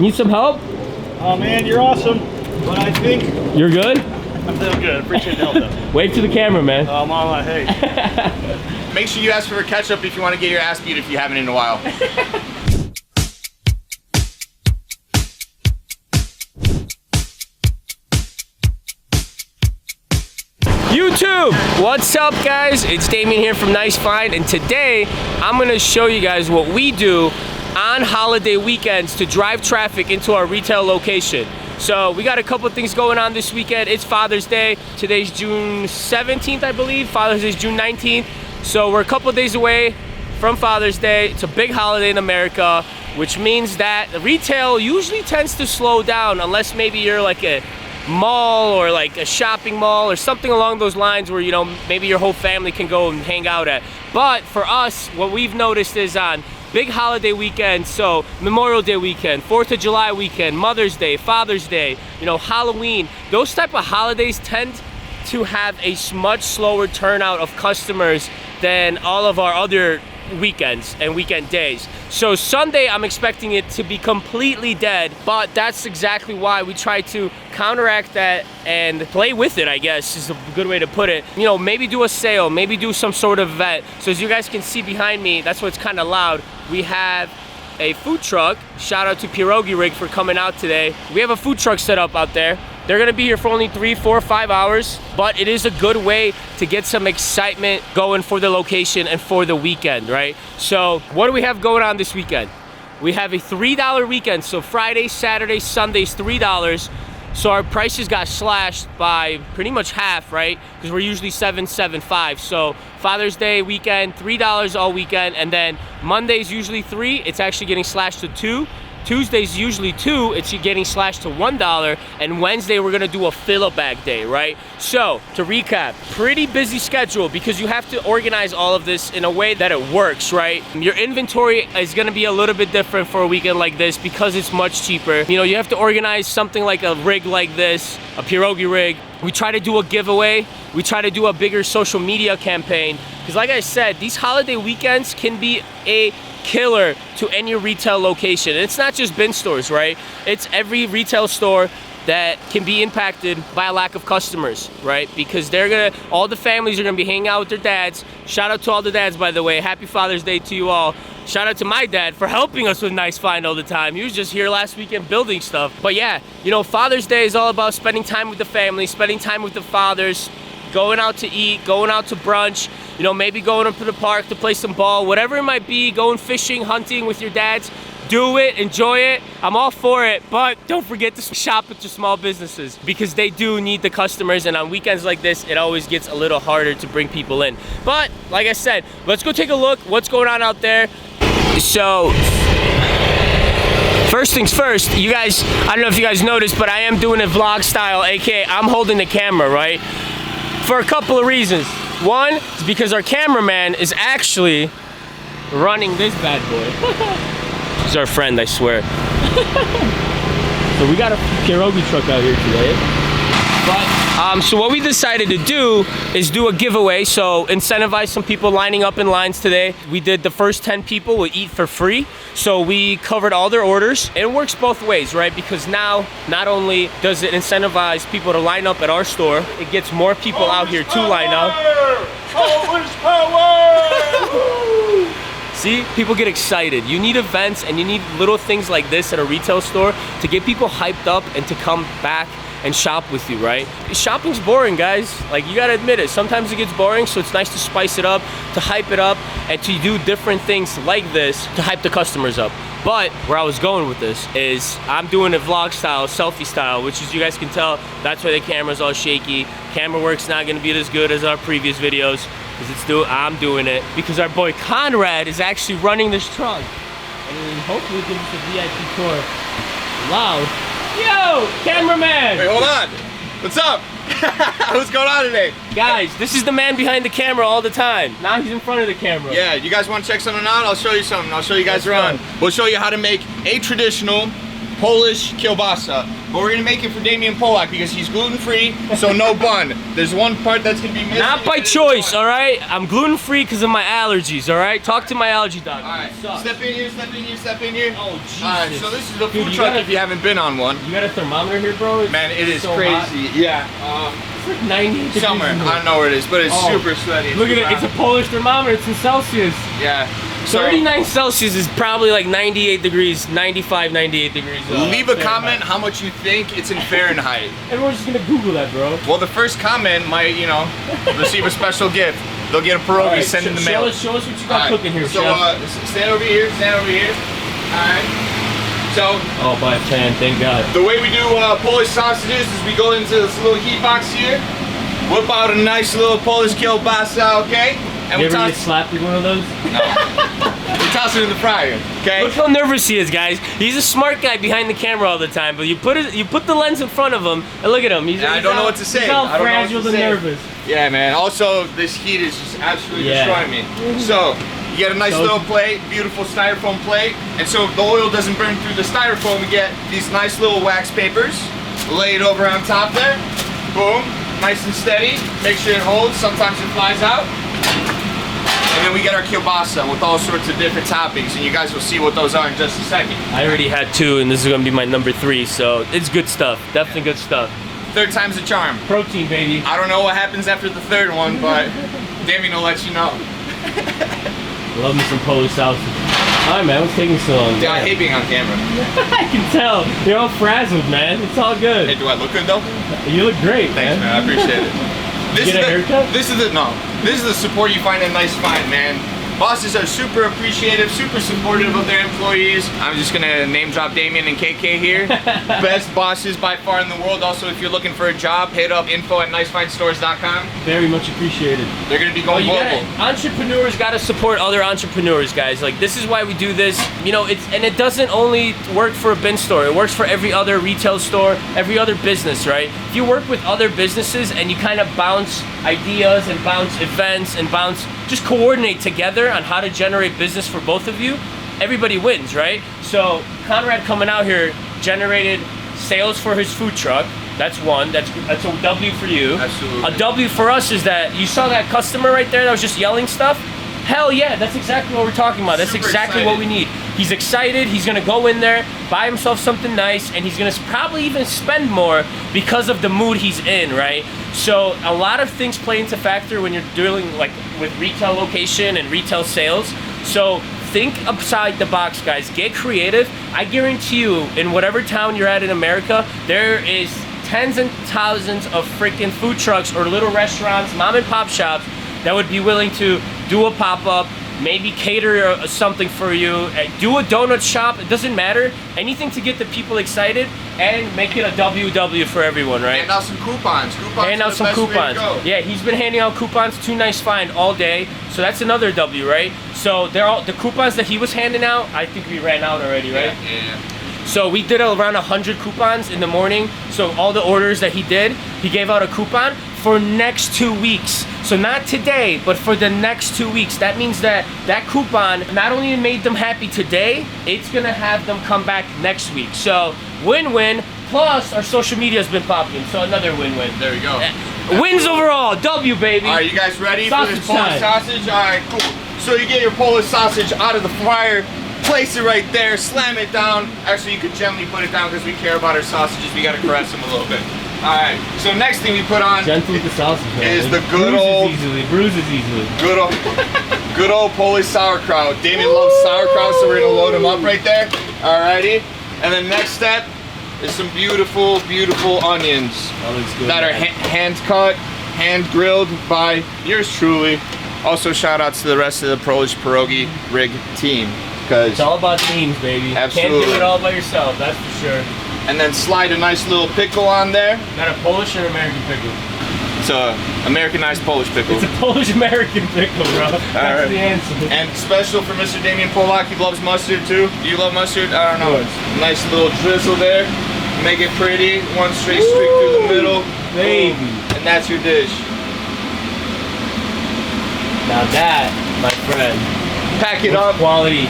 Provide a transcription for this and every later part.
Need some help? Oh man, you're awesome. But I think you're good. I'm feeling good. Appreciate the help though. Wave to the camera, man. Oh, I'm on my hey. Make sure you ask for a ketchup if you want to get your ass beat if you haven't in a while. YouTube, what's up guys? It's Damien here from Nice Find, and today I'm gonna show you guys what we do on holiday weekends to drive traffic into our retail location. So we got a couple of things going on this weekend. It's Father's Day. Today's June 17th, I believe. Father's Day is June 19th. So we're a couple of days away from Father's Day. It's a big holiday in America, which means that retail usually tends to slow down unless maybe you're like a mall or like a shopping mall or something along those lines where, you know, maybe your whole family can go and hang out at. But for us, what we've noticed is on big holiday weekends, so Memorial Day weekend, 4th of July weekend, Mother's Day, Father's Day, you know, Halloween, those type of holidays tend to have a much slower turnout of customers than all of our other weekends and weekend days. So Sunday, I'm expecting it to be completely dead, but that's exactly why we try to counteract that and play with it, I guess is a good way to put it. You know, maybe do a sale, maybe do some sort of event. So as you guys can see behind me, that's why it's kind of loud. We have a food truck. Shout out to Pierogi Rig for coming out today. We have a food truck set up out there. They're gonna be here for only 3, 4, 5 hours, but it is a good way to get some excitement going for the location and for the weekend, right? So what do we have going on this weekend? We have a $3 weekend, so Friday, Saturday, Sunday's $3. So our prices got slashed by pretty much half, right? Because we're usually $7, $7.5. So Father's Day weekend, $3 all weekend, and then Monday's usually $3. It's actually getting slashed to $2. Tuesday's usually $2, it's getting slashed to $1, and Wednesday we're gonna do a fill-a-bag day, right? So, to recap, pretty busy schedule because you have to organize all of this in a way that it works, right? Your inventory is gonna be a little bit different for a weekend like this because it's much cheaper. You know, you have to organize something like a rig like this, a Pierogi rig. We try to do a giveaway. We try to do a bigger social media campaign. Because like I said, these holiday weekends can be a killer to any retail location. And it's not just bin stores, right? It's every retail store that can be impacted by a lack of customers, right? Because all the families are gonna be hanging out with their dads. Shout out to all the dads, by the way. Happy Father's Day to you all. Shout out to my dad for helping us with Nice Find all the time. He was just here last weekend building stuff. But yeah, you know, Father's Day is all about spending time with the family, spending time with the fathers, going out to eat, going out to brunch, you know, maybe going up to the park to play some ball, whatever it might be, going fishing, hunting with your dads. Do it, enjoy it. I'm all for it, but don't forget to shop at your small businesses because they do need the customers, and on weekends like this, it always gets a little harder to bring people in. But like I said, let's go take a look what's going on out there. So, first things first, you guys, I don't know if you guys noticed, but I am doing it vlog style, aka I'm holding the camera, right? For a couple of reasons. One is because our cameraman is actually running this bad boy. He's our friend, I swear. So we got a Pierogi truck out here today. But, so what we decided to do is do a giveaway, so incentivize some people lining up in lines today. We did the first 10 people will eat for free. So we covered all their orders. It works both ways, right? Because now, not only does it incentivize people to line up at our store, it gets more people out here to line up. Polish power! See, people get excited. You need events and you need little things like this at a retail store to get people hyped up and to come back and shop with you, right? Shopping's boring, guys. Like, you gotta admit it. Sometimes it gets boring, so it's nice to spice it up, to hype it up, and to do different things like this to hype the customers up. But where I was going with this is I'm doing it vlog style, selfie style, which is, you guys can tell, that's why the camera's all shaky. Camera work's not gonna be as good as our previous videos, because I'm doing it because our boy Conrad is actually running this truck. And hopefully give us a VIP tour. Loud. Yo, cameraman! Wait, hold on. What's up? What's going on today? Guys, this is the man behind the camera all the time. Now he's in front of the camera. Yeah, you guys want to check something out? I'll show you something. I'll show you guys around. We'll show you how to make a traditional Polish kielbasa. But we're gonna make it for Damian Polak because he's gluten-free, so no bun. There's one part that's gonna be missing. Not by choice, all right? I'm gluten-free because of my allergies, all right? Talk to my allergy doctor. All right, step in here, step in here, step in here. Oh, Jesus. All right, so this is the food truck if you haven't been on one. You got a thermometer here, bro? Man, it is so crazy. hot. Yeah. It's like 90 degrees. Summer. I don't know where it is, but it's super sweaty. Look at it. It's a Polish thermometer. It's in Celsius. Yeah. So, 39 Celsius is probably like 98 degrees, 95, 98 degrees. Leave a comment how much you think it's in Fahrenheit. Everyone's just gonna Google that, bro. Well, the first comment might, you know, receive a special gift. They'll get a pierogi sent in the mail. Show us what you got cooking here, so, chef. stand over here, stand over here. Alright. So, oh, by a fan, thank God. The way we do Polish sausages is we go into this little heat box here, whip out a nice little Polish kielbasa, okay? And you we ever toss get slapped with one of those? No. We toss it in the fryer, okay? Look how nervous he is, guys. He's a smart guy behind the camera all the time, but you put the lens in front of him, and look at him. I don't know what to say. He's all fragile and nervous. Yeah, man. Also, this heat is just absolutely destroying me. So, you get a nice little plate, beautiful styrofoam plate, and so the oil doesn't burn through the styrofoam, we get these nice little wax papers, lay it over on top there, boom, nice and steady, make sure it holds, sometimes it flies out. And then we get our kielbasa with all sorts of different toppings, and you guys will see what those are in just a second. I already had 2, and this is gonna be my number 3, so it's good stuff. Definitely good stuff. Third time's a charm. Protein, baby. I don't know what happens after the third one, but Damien will let you know. Love me some Polish sausage. Alright, man, what's taking so long? Yeah, I hate being on camera. I can tell. You're all frazzled, man. It's all good. Hey, do I look good, though? You look great, Thanks, man. I appreciate it. Get a haircut? This is the support you find in Nice Find, man. Bosses are super appreciative, super supportive of their employees. I'm just gonna name drop Damien and KK here. Best bosses by far in the world. Also, if you're looking for a job, hit up info@nicefindstores.com. Very much appreciated. They're gonna be going global. Entrepreneurs gotta support other entrepreneurs, guys. Like, this is why we do this. You know, and it doesn't only work for a bin store. It works for every other retail store, every other business, right? If you work with other businesses and you kind of bounce ideas and bounce events and just coordinate together on how to generate business for both of you, everybody wins, right? So Conrad coming out here generated sales for his food truck. That's one. That's a W for you. Absolutely. A W for us is that you saw that customer right there that was just yelling stuff. Hell yeah, that's exactly what we're talking about. That's exactly what we need. He's excited. He's gonna go in there, buy himself something nice, and he's gonna probably even spend more because of the mood he's in, right? So a lot of things play into factor when you're dealing like with retail location and retail sales. So think outside the box, guys. Get creative. I guarantee you, in whatever town you're at in America, there is tens and thousands of freaking food trucks or little restaurants, mom and pop shops that would be willing to do a pop-up, maybe cater something for you, do a donut shop. It doesn't matter. Anything to get the people excited and make it a WW for everyone, right? Hand out some coupons. Hand out some coupons. Yeah, he's been handing out coupons to Nice Find all day, so that's another W, right? So they're all the coupons that he was handing out. I think we ran out already, right? Yeah. So we did around 100 coupons in the morning. So all the orders that he did, he gave out a coupon for next 2 weeks. So not today, but for the next 2 weeks. That means that that coupon not only made them happy today, it's gonna have them come back next week. So win-win, plus our social media has been popping. So another win-win. There we go. Wins overall, W, baby. All right, you guys ready Sausage for this Polish sausage? All right, cool. So you get your Polish sausage out of the fryer, place it right there, slam it down. Actually, you could gently put it down because we care about our sausages. We gotta caress them a little bit. All right, so next thing we put on gentle with the sausage, man. Is the good old bruises easily. Good old Polish sauerkraut. Damien loves sauerkraut, so we're gonna load him up right there. Alrighty, and then next step is some beautiful, beautiful onions that are hand cut, hand grilled by yours truly. Also, shout outs to the rest of the Polish Pierogi Rig team, because it's all about teams, baby. Absolutely. Can't do it all by yourself, that's for sure. And then slide a nice little pickle on there. Got a Polish or American pickle? It's a Americanized Polish pickle. It's a Polish-American pickle, bro. That's the answer. And special for Mr. Damien Polak, he loves mustard too. Do you love mustard? I don't know. Nice little drizzle there. Make it pretty. One straight streak through the middle. Baby. Boom. And that's your dish. Now that, my friend, pack it up. Quality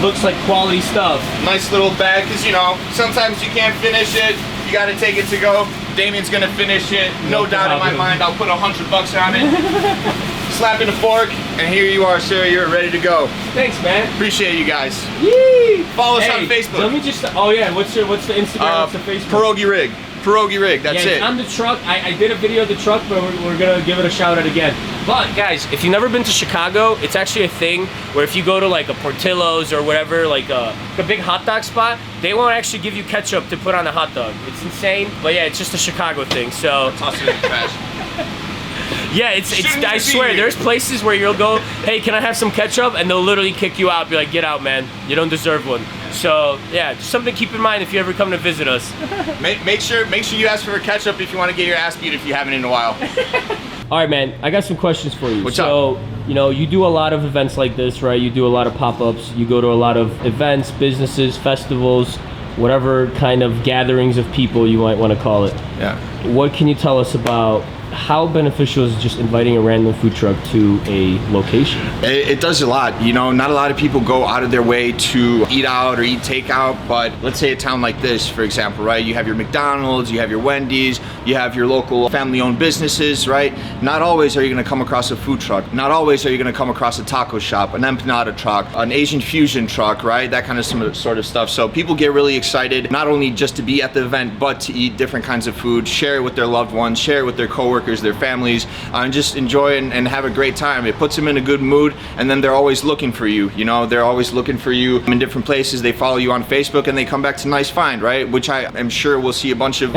looks like quality stuff. Nice little bag, because you know, sometimes you can't finish it. You got to take it to go. Damien's gonna finish it. No doubt in my mind. I'll put $100 on it. Slap in a fork, and here you are, sir. You're ready to go. Thanks, man. Appreciate you guys. Yee! Follow us on Facebook. Let me just. Oh yeah, what's the Instagram? What's the Facebook? Pierogi Rig. Pierogi Rig. That's it. On the truck. I did a video of the truck, but we're gonna give it a shout out again. But guys, if you've never been to Chicago, it's actually a thing where if you go to like a Portillo's or whatever, like a big hot dog spot, they won't actually give you ketchup to put on a hot dog. It's insane. But yeah, it's just a Chicago thing. So toss it in the trash. Yeah, I swear, there's places where you'll go, hey, can I have some ketchup? And they'll literally kick you out, be like, get out, man. You don't deserve one. So, yeah, just something to keep in mind if you ever come to visit us. Make sure you ask for ketchup if you want to get your ass beat if you haven't in a while. All right, man, I got some questions for you. What's up? You know, you do a lot of events like this, right? You do a lot of pop-ups. You go to a lot of events, businesses, festivals, whatever kind of gatherings of people you might want to call it. Yeah. What can you tell us about how beneficial is just inviting a random food truck to a location? It does a lot. You know, not a lot of people go out of their way to eat out or eat takeout, but let's say a town like this, for example, right? You have your McDonald's, you have your Wendy's, you have your local family-owned businesses, right? Not always are you gonna come across a food truck. Not always are you gonna come across a taco shop, an empanada truck, an Asian fusion truck, right? That kind of sort of stuff. So people get really excited, not only just to be at the event, but to eat different kinds of food, share it with their loved ones, share it with their coworkers, their families, and just enjoy and have a great time. It puts them in a good mood, and then they're always looking for you. You know, they're always looking for you in different places. They follow you on Facebook, and they come back to Nice Find, right? Which I am sure we'll see a bunch of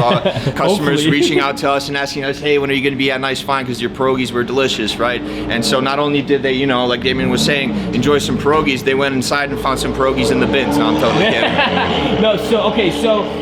customers reaching out to us and asking us, hey, when are you going to be at Nice Find? Because your pierogies were delicious, right? And so not only did they, you know, like Damien was saying, enjoy some pierogies, they went inside and found some pierogies in the bins. No, I'm totally kidding. No, so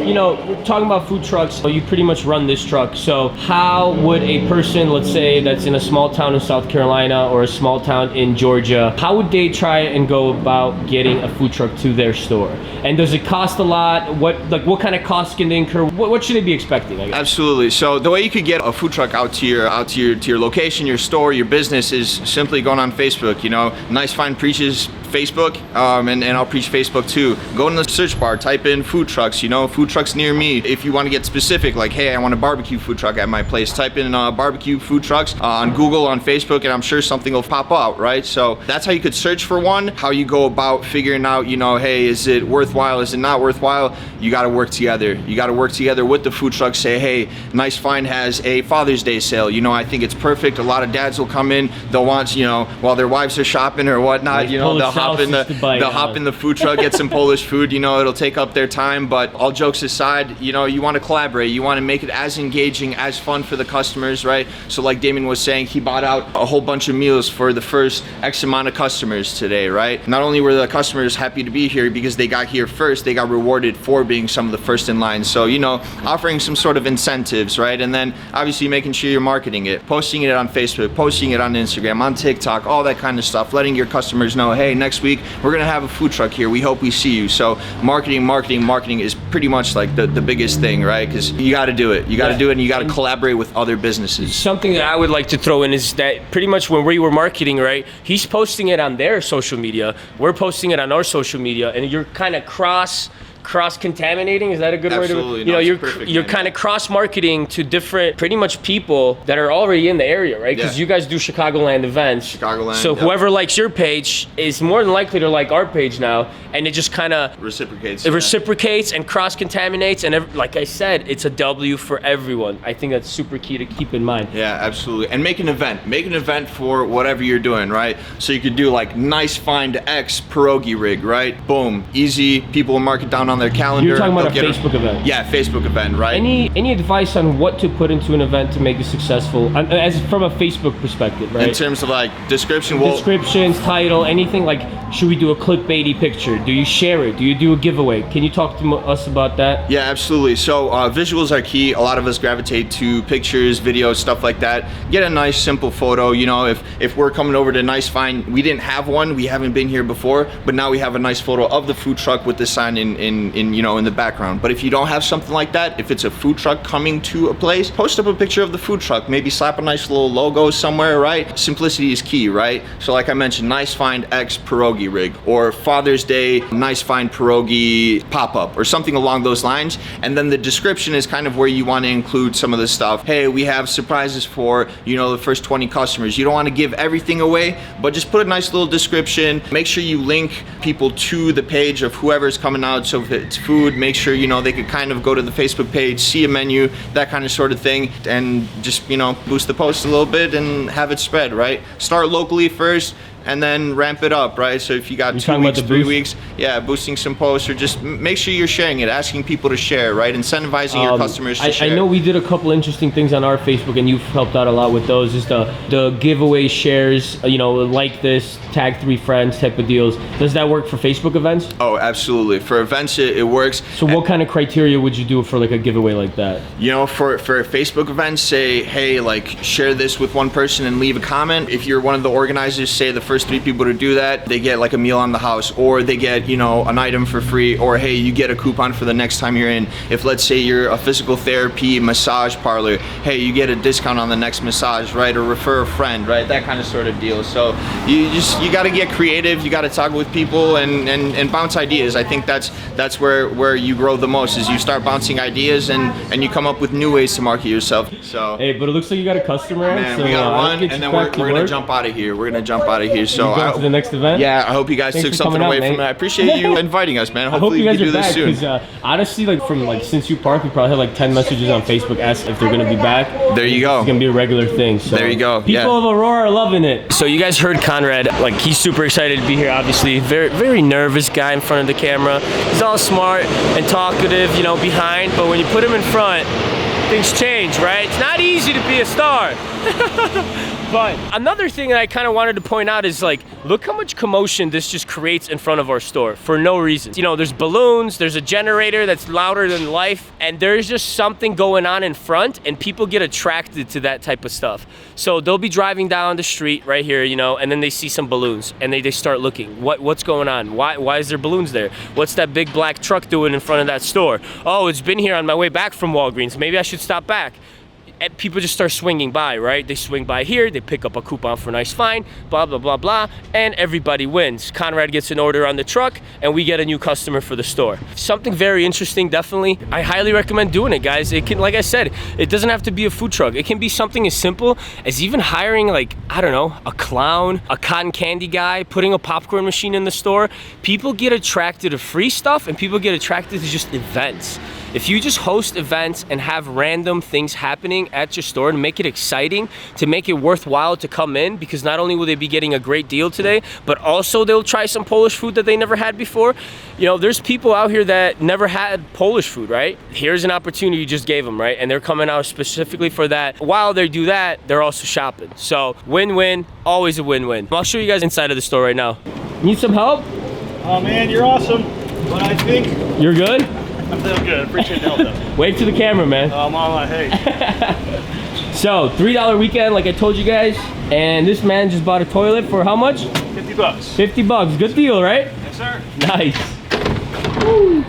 you know, we're talking about food trucks. So you pretty much run this truck. So how would a person, let's say, that's in a small town in South Carolina or a small town in Georgia, how would they try and go about getting a food truck to their store? And does it cost a lot? What kind of costs can they incur? What should they be expecting, I guess? Absolutely. So the way you could get a food truck out to your location, your store, your business is simply going on Facebook. You know, Nice Find preaches Facebook, and I'll preach Facebook too. Go in the search bar, type in food trucks, you know, food trucks near me. If you want to get specific, like, hey, I want a barbecue food truck at my place, type in barbecue food trucks on Google, on Facebook, and I'm sure something will pop out, right? So that's how you could search for one. How you go about figuring out, you know, hey, is it worthwhile, is it not worthwhile? You got to work together. You got to work together with the food truck. Say, hey, Nice Find has a Father's Day sale. You know, I think it's perfect. A lot of dads will come in. They'll want, you know, while their wives are shopping or whatnot, like, you know, they'll hop in the food truck, get some Polish food. You know, it'll take up their time. But all jokes aside, you know, you want to collaborate. You want to make it as engaging, as fun for the customers, right? So like Damien was saying, he bought out a whole bunch of meals for the first X amount of customers today, right? Not only were the customers happy to be here because they got here first, they got rewarded for being some of the first in line. So, you know, offering some sort of incentives, right? And then obviously making sure you're marketing it, posting it on Facebook, posting it on Instagram, on TikTok, all that kind of stuff, letting your customers know, hey, next week we're gonna have a food truck here. We hope we see you. So marketing is pretty much like the biggest thing, right? Because you got to do it. You got to do it, and you got to collaborate with other businesses. Something that I would like to throw in is that pretty much when we were marketing, right, he's posting it on their social media, we're posting it on our social media, and you're kind of cross-contaminating, is that a good word? Absolutely. You know, you're kind of cross-marketing to different, pretty much people that are already in the area, right? Because you guys do Chicagoland events. Chicagoland. So whoever likes your page is more than likely to like our page now, and it just kind of reciprocates. It reciprocates and cross-contaminates, and like I said, it's a W for everyone. I think that's super key to keep in mind. Yeah, absolutely. And make an event for whatever you're doing, right? So you could do like Nice Find X Pierogi Rig, right? Boom, easy. People will mark it down on their calendar. You're talking about a Facebook event. Yeah, Facebook event, right? Any advice on what to put into an event to make it successful, as from a Facebook perspective, right? In terms of like descriptions, title, anything like, should we do a clickbaity picture? Do you share it? Do you do a giveaway? Can you talk to us about that? Yeah, absolutely. So visuals are key. A lot of us gravitate to pictures, videos, stuff like that. Get a nice, simple photo. You know, if we're coming over to Nice Find, we didn't have one. We haven't been here before, but now we have a nice photo of the food truck with the sign in in you know, in the background. But if you don't have something like that, if it's a food truck coming to a place, post up a picture of the food truck, maybe slap a nice little logo somewhere, right? Simplicity is key, right? So like I mentioned, nice find X Pierogi Rig, or Father's Day, nice find Pierogi pop-up, or something along those lines. And then the description is kind of where you want to include some of the stuff. Hey, we have surprises for, you know, the first 20 customers. You don't want to give everything away, but just put a nice little description. Make sure you link people to the page of whoever's coming out. So if it's food, make sure, you know, they could kind of go to the Facebook page, see a menu, that kind of sort of thing, and just, you know, boost the post a little bit and have it spread, right? Start locally first, and then ramp it up, right? So if you got 2 weeks, 3 weeks, yeah, boosting some posts, or just make sure you're sharing it, asking people to share, right? Incentivizing your customers to share. I know we did a couple interesting things on our Facebook, and you've helped out a lot with those. Just the giveaway shares, you know, like this, tag 3 friends type of deals. Does that work for Facebook events? Oh, absolutely. For events, it works. So what kind of criteria would you do for like a giveaway like that? You know, for Facebook events, say, hey, like share this with one person and leave a comment. If you're one of the organizers, say the first 3 people to do that, they get like a meal on the house, or they get, you know, an item for free, or hey, you get a coupon for the next time you're in. If let's say you're a physical therapy massage parlor, hey, you get a discount on the next massage, right? Or refer a friend, right? That kind of sort of deal. So you got to get creative. You got to talk with people and bounce ideas. I think that's where you grow the most, is you start bouncing ideas and you come up with new ways to market yourself. So hey, but it looks like you got a customer. Man, so, we got one, and then we're gonna jump out of here. We're gonna jump out of here. So to the next event? Yeah, I hope you guys took something away from it. I appreciate you inviting us, man. Hopefully I hope you guys we can do are this back, soon. because honestly, like from like since you parked, we probably had like 10 messages on Facebook asking if they're gonna be back. There you go. It's gonna be a regular thing. So there you go. People of Aurora are loving it. So you guys heard Conrad, like he's super excited to be here. Obviously, very nervous guy in front of the camera. He's all smart and talkative, you know, behind. But when you put him in front, things change, right? It's not easy to be a star. But another thing that I kind of wanted to point out is like, look how much commotion this just creates in front of our store for no reason. You know, there's balloons, there's a generator that's louder than life, and there's just something going on in front, and people get attracted to that type of stuff. So they'll be driving down the street right here, you know, and then they see some balloons, and they start looking. What's going on? Why is there balloons there? What's that big black truck doing in front of that store? Oh, it's been here on my way back from Walgreens. Maybe I should stop back. And people just start swinging by, right? They swing by here, they pick up a coupon for a nice find, blah, blah, blah, blah, and everybody wins. Conrad gets an order on the truck, and we get a new customer for the store. Something very interesting, definitely. I highly recommend doing it, guys. It can, like I said, it doesn't have to be a food truck. It can be something as simple as even hiring, like, I don't know, a clown, a cotton candy guy, putting a popcorn machine in the store. People get attracted to free stuff, and people get attracted to just events. If you just host events and have random things happening at your store and make it exciting, to make it worthwhile to come in, because not only will they be getting a great deal today, but also they'll try some Polish food that they never had before. You know, there's people out here that never had Polish food, right? Here's an opportunity you just gave them, right? And they're coming out specifically for that. While they do that, they're also shopping. So win-win, always a win-win. I'll show you guys inside of the store right now. Need some help? Oh man, you're awesome. But I think You're good? I'm feeling good. Appreciate the help though. Wave to the camera, man. I'm on my hey. So, $3 weekend, like I told you guys, and this man just bought a toilet for how much? 50 bucks. 50 bucks. Good deal, right? Yes, sir. Nice. Woo.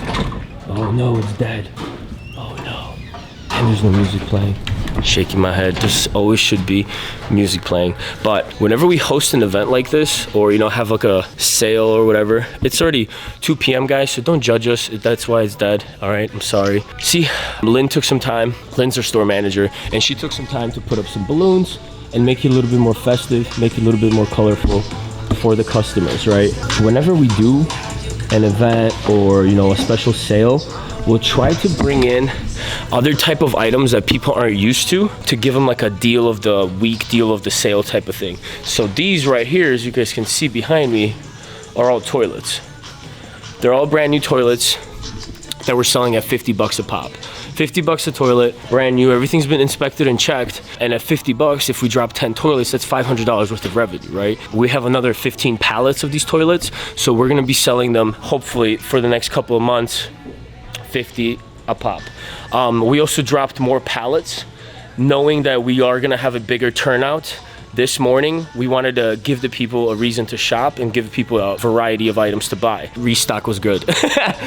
Oh no, it's dead. Oh no. And there's no music playing. Shaking my head. There always should be music playing. But whenever we host an event like this, or you know, have like a sale or whatever, it's already 2 p.m. guys, so don't judge us. That's why it's dead. All right, I'm sorry. See, Lynn took some time. Lynn's our store manager, and she took some time to put up some balloons and make it a little bit more festive, make it a little bit more colorful for the customers, right? Whenever we do an event or, you know, a special sale, we'll try to bring in other type of items that people aren't used to give them like a deal of the week, deal of the sale type of thing. So these right here, as you guys can see behind me, are all toilets. They're all brand new toilets that we're selling at 50 bucks a pop. 50 bucks a toilet, brand new, everything's been inspected and checked. And at 50 bucks, if we drop 10 toilets, that's $500 worth of revenue, right? We have another 15 pallets of these toilets. So we're gonna be selling them, hopefully for the next couple of months, 50 a pop. We also dropped more pallets, knowing that we are gonna have a bigger turnout this morning we wanted to give the people a reason to shop and give people a variety of items to buy. Restock was good.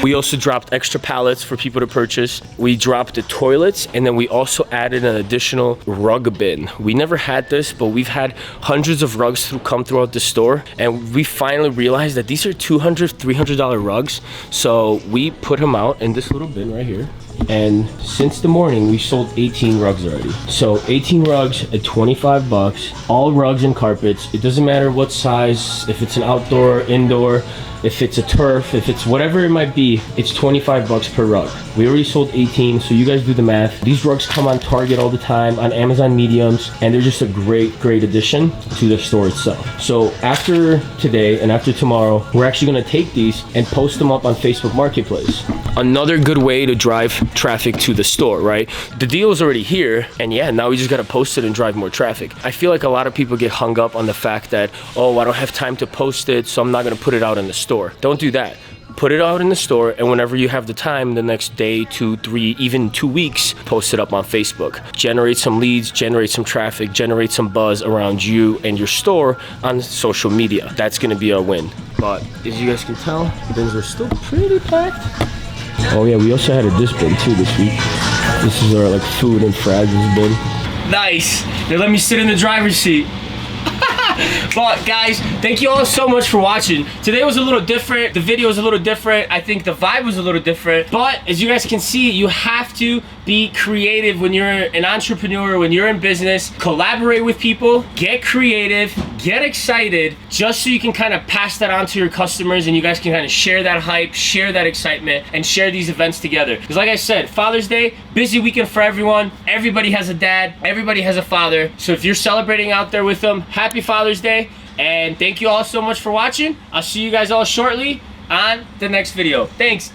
We also dropped extra pallets for people to purchase. We dropped the toilets, and then we also added an additional rug bin. We never had this, but we've had hundreds of rugs come throughout the store, and we finally realized that these are $200, $300 rugs. So we put them out in this little bin right here. And since the morning, we sold 18 rugs already. So 18 rugs at 25 bucks, all rugs and carpets. It doesn't matter what size, if it's an outdoor, indoor, if it's a turf, if it's whatever it might be, it's 25 bucks per rug. We already sold 18, so you guys do the math. These rugs come on Target all the time, on Amazon Mediums, and they're just a great, great addition to the store itself. So after today and after tomorrow, we're actually gonna take these and post them up on Facebook Marketplace. Another good way to drive traffic to the store, right? The deal is already here, and yeah, now we just gotta post it and drive more traffic. I feel like a lot of people get hung up on the fact that, oh, I don't have time to post it, so I'm not gonna put it out in the store. Don't do that. Put it out in the store, and whenever you have the time, the next day, 2, 3, even 2 weeks, post it up on Facebook. Generate some leads, generate some traffic, generate some buzz around you and your store on social media. That's gonna be a win. But as you guys can tell, the bins are still pretty packed. Oh yeah, we also had a dish bin too this week. This is our like food and fragile bin. Nice. They let me sit in the driver's seat. But guys, thank you all so much for watching. Today was a little different. The video was a little different. I think the vibe was a little different. But as you guys can see, you have to be creative when you're an entrepreneur, when you're in business. Collaborate with people, get creative, get excited, just so you can kind of pass that on to your customers and you guys can kind of share that hype, share that excitement, and share these events together. Because like I said, Father's Day, busy weekend for everyone. Everybody has a dad, everybody has a father. So if you're celebrating out there with them, happy Father's Day. And thank you all so much for watching. I'll see you guys all shortly on the next video. Thanks.